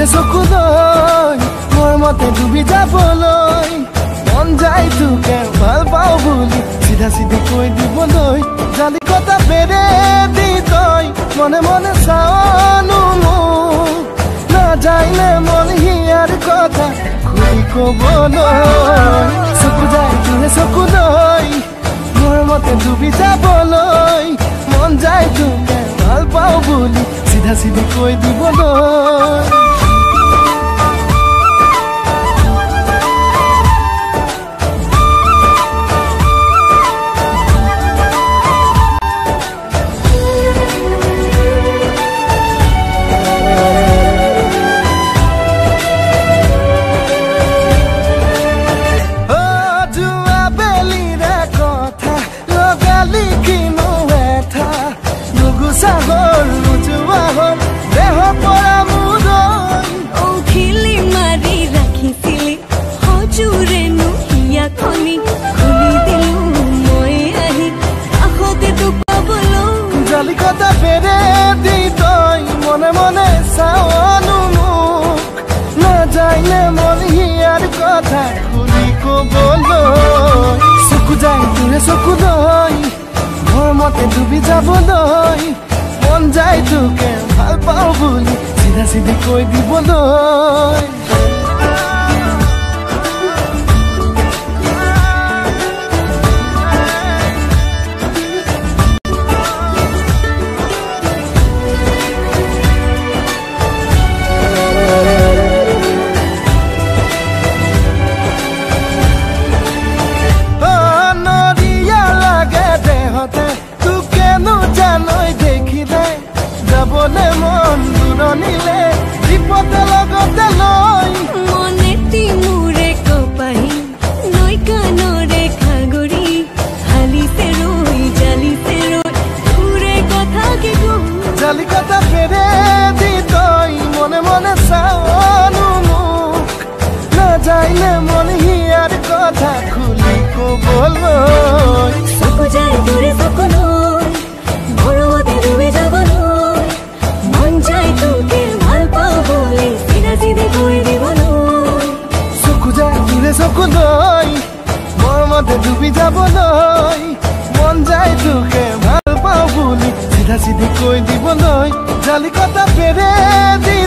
তোৰে চকুলৈ মোৰ মতে ডুবি যাবলৈ মন যায় তোকে ভাল পাওঁ বুলি চিধা চিধি কৈ দিবলৈ জালি কথা বেৰে দি তই মনে মনে চাওনো মোক নাযায়নে মন হিয়াৰ কথা খুলি ক'বলৈ চকু যায় তোৰে চকুলৈ মোৰ মতে ডুবি যাবলৈ মন যায় তোকে ভাল পাওঁ বুলি চিধা চিধি কৈ দিবলৈ সাগর উজুয়া হল দেহ পরা মুদই খিলি মারি রাখিছিলি হজুরে নুহিয়া খনি খুলি দিলু মই আহি আহতে তো পাবলো জালি কথা বেরে দি তই মনে মনে চাওনো মুখ না যাইলে মন হিয়ার কথা খুলি ক'বলৈ চকু যায় তোৰে চকুলৈ মোৰ মতে ডুবি যাবলৈ মন যায় তোকে ভাল পাওঁ বুলি চিধা চিধি কৈ দিবলৈ যাবলে মন দূৰণিলে বিপদে লগতে লৈ মনেতি মোৰে কপাহি নৈ কাণৰে খাগৰি হালিছে ৰৈ জালিছে ৰৈ তোৰে কথা কি কম জালি কথা ফেৰে দি তই মনে মনে চাওনো মোক নাযায়নে মন হিয়াৰ কথা খুলি ক'বলৈ চকু যায় তোৰে চকুলৈ মৰমতে ডুবি যাবলৈ মন যায় তোকে ভাল পাওঁ বুলি চিধা চিধি কৈ দিবলৈ চকু যায় তোৰে চকুলৈ মৰমতে ডুবি যাবলৈ মন যায় তোকে ভাল পাওঁ বুলি চিধা চিধি কৈ দিবলৈ জালি কথা ফেৰে দি